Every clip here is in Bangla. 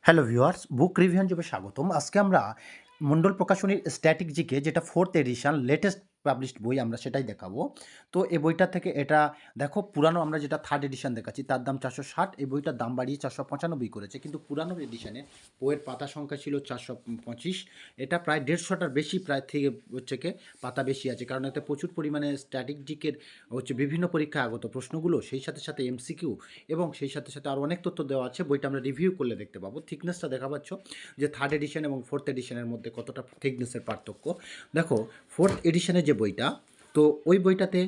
হ্যালো ভিউয়ার্স, বুক রিভিশন জবে স্বাগতম। আজকে আমরা মন্ডল প্রকাশনীর স্ট্যাটিক জিকে যেটা 4th এডিশন লেটেস্ট পাবলিশড বই আমরা সেটাই দেখাবো। তো এই বইটা থেকে এটা দেখো, পুরানো আমরা যেটা 3rd এডিশন দেখাচ্ছি তার দাম 460, এই বইটার দাম বাড়িয়ে 495 করেছে। কিন্তু পুরানো এডিশনে বইয়ের পাতা সংখ্যা ছিল 425, এটা প্রায় 150টার বেশি, প্রায় থেকে হচ্ছে কি পাতা বেশি আছে, কারণ এতে প্রচুর পরিমাণে স্ট্যাটিক জিকের হচ্ছে বিভিন্ন পরীক্ষায় আগত প্রশ্নগুলো, সেই সাথে সাথে এমসিকিউ এবং সেই সাথে সাথে আরও অনেক তথ্য দেওয়া আছে। বইটা আমরা রিভিউ করলে দেখতে পাবো। থিকনেসটা দেখা পাচ্ছ যে 3rd এডিশন এবং 4th এডিশনের মধ্যে কতটা থিকনেসের পার্থক্য। দেখো 4th এডিশনের যে বইটা, তো ওই বইটাতে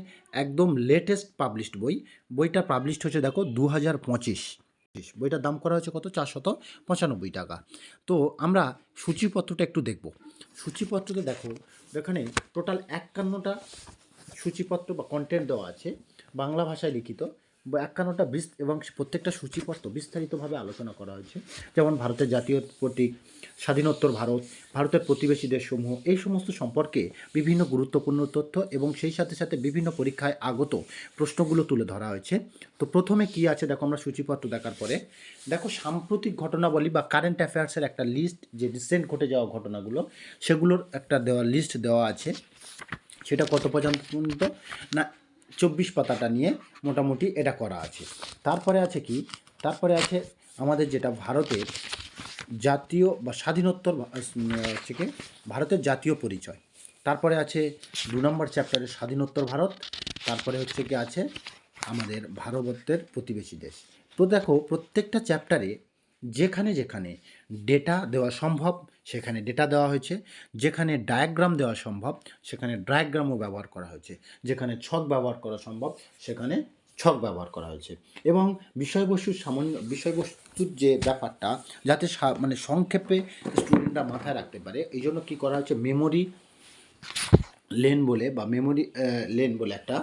একদম লেটেস্ট পাবলিশড বই। বইটা পাবলিশড হচ্ছে দেখো 2025। বইটার দাম করা হয়েছে কত? 495 টাকা। তো আমরা সূচিপত্রটা একটু দেখব। সূচিপত্রতে দেখো, এখানে টোটাল 51টা সূচিপত্র বা কন্টেন্ট দেওয়া আছে, বাংলা ভাষায় লিখিত। 51টা এবং প্রত্যেকটা সূচিপত্র বিস্তারিতভাবে আলোচনা করা হয়েছে। যেমন ভারতের জাতীয় প্রতীক, স্বাধীনোত্তর ভারত, ভারতের প্রতিবেশী দেশসমূহ, এই সমস্ত সম্পর্কে বিভিন্ন গুরুত্বপূর্ণ তথ্য এবং সেই সাথে সাথে বিভিন্ন পরীক্ষায় আগত প্রশ্নগুলো তুলে ধরা হয়েছে। তো প্রথমে কি আছে দেখো, আমরা সূচিপত্র দেখার পরে দেখো সাম্প্রতিক ঘটনাবলী বা কারেন্ট অ্যাফেয়ার্সের একটা লিস্ট, যে রিসেন্ট ঘটে যাওয়া ঘটনাগুলো সেগুলোর একটা লিস্ট দেওয়া আছে। সেটা কত পর্যন্ত না, 24 পাতাটা নিয়ে মোটামুটি এটা করা আছে। তারপরে আছে কি, তারপরে আছে আমাদের যেটা ভারতের জাতীয় বা স্বাধীনোত্তর হচ্ছে কি ভারতের জাতীয় পরিচয়। তারপরে আছে 2 নম্বর চ্যাপ্টারে স্বাধীনোত্তর ভারত। তারপরে হচ্ছে কি আছে আমাদের ভারতের প্রতিবেশী দেশ। তো দেখো প্রত্যেকটা চ্যাপ্টারে যেখানে যেখানে ডেটা দেওয়া সম্ভব সেখানে ডেটা দেওয়া হয়েছে, যেখানে ডায়াগ্রাম দেওয়া সম্ভব সেখানে ডায়াগ্রামও ব্যবহার করা হয়েছে, যেখানে ছক ব্যবহার করা সম্ভব সেখানে ছক ব্যবহার করা হয়েছে। এবং বিষয়বস্তুর যে ব্যাপারটা যাতে মানে সংক্ষেপে স্টুডেন্টরা মাথায় রাখতে পারে, এই জন্য কী করা হয়েছে, মেমোরি লেন বলে বা মেমোরি লেন বলে একটা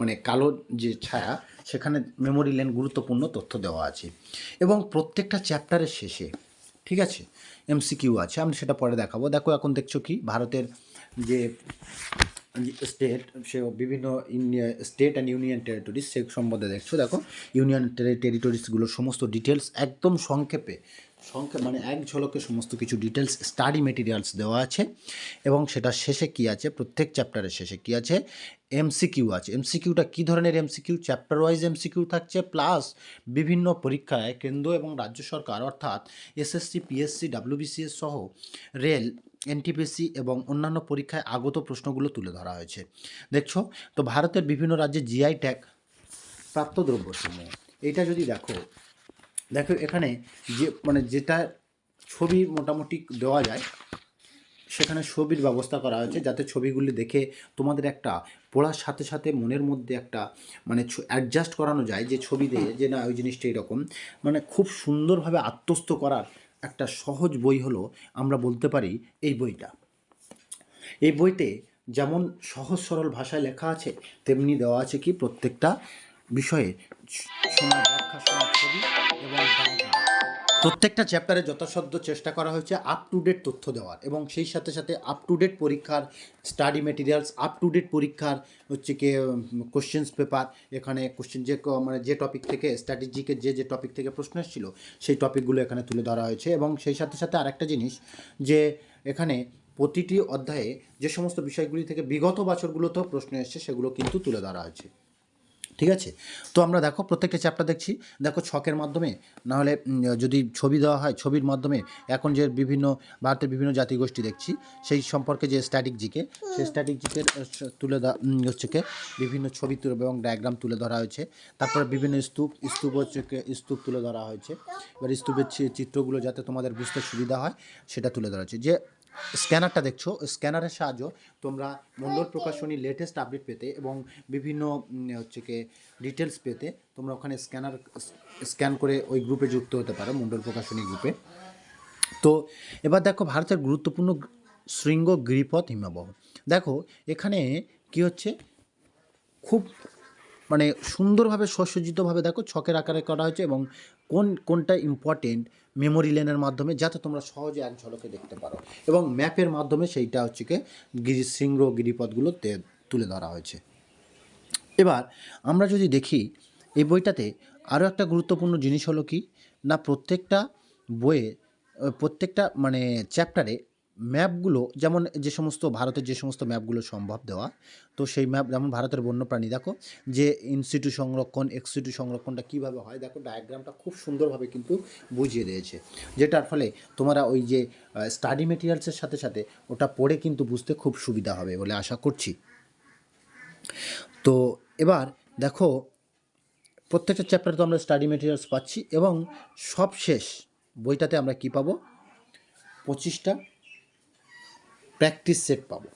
মানে কালো যে ছায়া, সেখানে মেমোরি লেন গুরুত্বপূর্ণ তথ্য দেওয়া আছে। এবং প্রত্যেকটা চ্যাপ্টারের শেষে ঠিক আছে এমসিকিউ আছে, আমি সেটা পরে দেখাবো। দেখো এখন দেখছো কি ভারতের যে স্টেট, সে বিভিন্ন স্টেট অ্যান্ড ইউনিয়ন টেরিটরিজ সে সম্বন্ধে দেখছো। দেখো ইউনিয়ন টেরিটরিজগুলোর সমস্ত ডিটেলস একদম সংক্ষেপে মানে এক ঝলকে সমস্ত কিছু ডিটেলস স্টাডি মেটেরিয়ালস দেওয়া আছে। এবং সেটা শেষে কি আছে, প্রত্যেক চ্যাপ্টারের শেষে কি আছে, এমসিকিউ আছে। এমসিকিউটা কী ধরনের এমসিকিউ? চ্যাপ্টার ওয়াইজ এমসিকিউ থাকছে, প্লাস বিভিন্ন পরীক্ষায় কেন্দ্র এবং রাজ্য সরকার অর্থাৎ এসএসসি, পিএসসি, ডাব্লিউবিসিএস সহ রেল, এনটিপিসি এবং অন্যান্য পরীক্ষায় আগত প্রশ্নগুলো তুলে ধরা হয়েছে। দেখছো তো ভারতের বিভিন্ন রাজ্যে জিআই ট্যাগ প্রাপ্ত দ্রব্যসমূহ, এইটা যদি দেখো এখানে যে মানে যেটা ছবি মোটামুটি দেওয়া যায়, সেখানে ছবির ব্যবস্থা করা হয়েছে যাতে ছবিগুলি দেখে তোমাদের একটা পড়ার সাথে সাথে মনের মধ্যে একটা মানে অ্যাডজাস্ট করানো যায়, যে ছবি দিয়ে যে না ওই জিনিসটা এরকম, মানে খুব সুন্দরভাবে আত্মস্থ করার একটা সহজ বই হলো আমরা বলতে পারি এই বইটা। এই বইতে যেমন সহজ সরল ভাষায় লেখা আছে, তেমনি দেওয়া আছে কি প্রত্যেকটা বিষয়ে সময় ব্যাখ্যা, সময় ছবি এবং ডায়াগ্রাম। প্রত্যেকটা চ্যাপ্টারে যথাসাধ্য চেষ্টা করা হয়েছে আপ টু ডেট তথ্য দেওয়ার, এবং সেই সাথে সাথে আপ টু ডেট পরীক্ষার study materials, up to date পরীক্ষার হচ্ছে কি কোশ্চেন্স পেপার। এখানে কোশ্চেন যে মানে যে টপিক থেকে স্ট্র্যাটেজিকের যে টপিক থেকে প্রশ্ন এসেছিলো সেই টপিকগুলো এখানে তুলে ধরা হয়েছে। এবং সেই সাথে সাথে আরেকটা জিনিস, যে এখানে প্রতিটি অধ্যায়ে যে সমস্ত বিষয়গুলি থেকে বিগত বছরগুলোতেও প্রশ্ন এসছে সেগুলো কিন্তু তুলে ধরা হয়েছে। ঠিক আছে, তো আমরা দেখো প্রত্যেকটা চ্যাপ্টার দেখছি। দেখো ছকের মাধ্যমে, নাহলে যদি ছবি দেওয়া হয় ছবির মাধ্যমে এখন যে বিভিন্ন ভারতের বিভিন্ন জাতিগোষ্ঠী দেখছি সেই সম্পর্কে যে স্ট্যাটিক জিকে, সেই স্ট্যাটিক জিকের তুলে হচ্ছে কি বিভিন্ন ছবি তুলে এবং ডায়াগ্রাম তুলে ধরা হয়েছে। তারপরে বিভিন্ন স্তূপ হচ্ছে স্তূপ তুলে ধরা হয়েছে। এবার স্তূপের চিত্রগুলো যাতে তোমাদের বুঝতে সুবিধা হয় সেটা তুলে ধরা হয়েছে। যে স্ক্যানারটা দেখছো, স্ক্যানারের সাহায্য তোমরা মন্ডল প্রকাশনী লেটেস্ট আপডেট পেতে এবং বিভিন্ন হচ্ছে কি ডিটেলস পেতে তোমরা ওখানে স্ক্যান করে ওই গ্রুপে যুক্ত হতে পারো, মন্ডল প্রকাশনী গ্রুপে। তো এবার দেখো ভারতের গুরুত্বপূর্ণ শৃঙ্গ, গিরিপথ, হিমবাহ। দেখো এখানে কি হচ্ছে, খুব মানে সুন্দরভাবে সুসজ্জিতভাবে দেখো ছকের আকারে করা হয়েছে, এবং কোনটা ইম্পর্টেন্ট মেমোরি লেনের মাধ্যমে যাতে তোমরা সহজে এক ঝলকে দেখতে পারো, এবং ম্যাপের মাধ্যমে সেইটা হচ্ছে কি শৃঙ্গ গিরিপথগুলো তুলে ধরা হয়েছে। এবার আমরা যদি দেখি এই বইটাতে আরও একটা গুরুত্বপূর্ণ জিনিস হলো কি না, প্রত্যেকটা বইয়ে প্রত্যেকটা মানে চ্যাপ্টারে ম্যাপগুলো, যেমন যে সমস্ত ভারতের যে সমস্ত ম্যাপগুলো সম্ভব দেওয়া, তো সেই ম্যাপ, যেমন ভারতের বন্যপ্রাণী দেখো যে ইনসিটু সংরক্ষণ, এক্সিটু সংরক্ষণটা কীভাবে হয়, দেখো ডায়াগ্রামটা খুব সুন্দরভাবে কিন্তু বুঝিয়ে দিয়েছে, যেটার ফলে তোমরা ওই যে স্টাডি মেটেরিয়ালসের সাথে সাথে ওটা পড়ে কিন্তু বুঝতে খুব সুবিধা হবে বলে আশা করছি। তো এবার দেখো প্রত্যেকটা চ্যাপ্টারে তো আমরা স্টাডি মেটেরিয়ালস পাচ্ছি, এবং সব শেষ বইটাতে আমরা কি পাবো, 25টা প্র্যাকটিস সেট পাবো।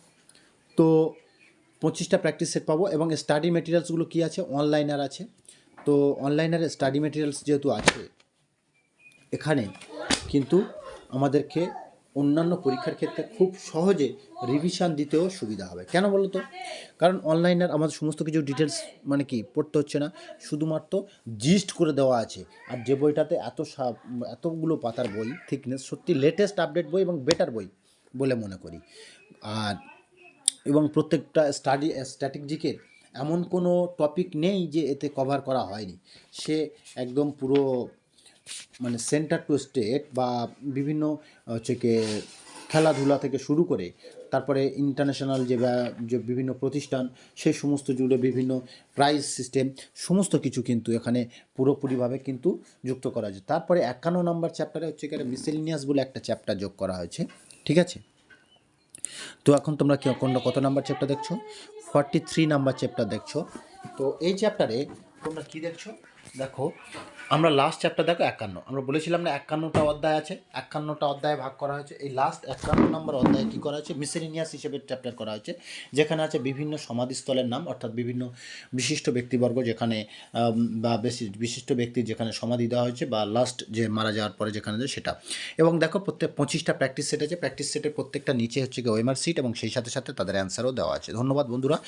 তো 25টা প্র্যাকটিস সেট পাবো, এবং স্টাডি মেটেরিয়ালসগুলো কী আছে, অনলাইনার আছে। তো অনলাইনার স্টাডি মেটেরিয়ালস যেহেতু আছে, এখানে কিন্তু আমাদেরকে অন্যান্য পরীক্ষার ক্ষেত্রে খুব সহজে রিভিশন দিতেও সুবিধা হবে। কেন বলো তো? কারণ অনলাইনের আমাদের সমস্ত কিছু ডিটেলস মানে কি পড়তে হচ্ছে না, শুধুমাত্র জিস্ট করে দেওয়া আছে। আর যে বইটাতে এতগুলো পাতার বই, থিকনেস, সত্যি লেটেস্ট আপডেট বই এবং বেটার বই বলে মনে করি। আর এবং প্রত্যেকটা স্ট্র্যাটেজিকের এমন কোনো টপিক নেই যে এতে কভার করা হয়নি। সে একদম পুরো মানে সেন্টার টু স্টেট বা বিভিন্ন হচ্ছে কি খেলাধুলা থেকে শুরু করে তারপরে ইন্টারন্যাশনাল যে বিভিন্ন প্রতিষ্ঠান, সেই সমস্ত জুড়ে বিভিন্ন প্রাইজ সিস্টেম, সমস্ত কিছু কিন্তু এখানে পুরোপুরিভাবে কিন্তু যুক্ত করা হয়েছে। তারপরে 51 নম্বর চ্যাপ্টারে হচ্ছে কি মিসেলিনিয়াস বলে একটা চ্যাপ্টার যোগ করা হয়েছে, ঠিক আছে? তো এখন তোমরা কত নাম্বার চ্যাপ্টার দেখছো? 43 নাম্বার চ্যাপ্টার দেখছো। তো এই চ্যাপ্টারে তোমরা কি দেখছো? দেখো আমরা লাস্ট চ্যাপ্টার দেখো 51, আমরা বলেছিলাম না 51টা অধ্যায় আছে, 51টা অধ্যায়ে ভাগ করা হয়েছে। এই লাস্ট 51 নম্বর অধ্যায়ে কী করা হয়েছে, মিসেলিনিয়াস হিসেবে চ্যাপ্টার করা হয়েছে, যেখানে আছে বিভিন্ন সমাধিস্থলের নাম, অর্থাৎ বিভিন্ন বিশিষ্ট ব্যক্তিবর্গ যেখানে বা বিশিষ্ট ব্যক্তির যেখানে সমাধি দেওয়া হয়েছে, বা লাস্ট যে মারা যাওয়ার পরে যেখানে যায় সেটা। এবং দেখো প্রত্যেক 25টা প্র্যাকটিস সেট আছে, প্র্যাকটিস সেটের প্রত্যেকটা নিচে হচ্ছে কি ওএমআর সিট, এবং সেই সাথে সাথে তাদের অ্যান্সারও দেওয়া আছে। ধন্যবাদ বন্ধুরা।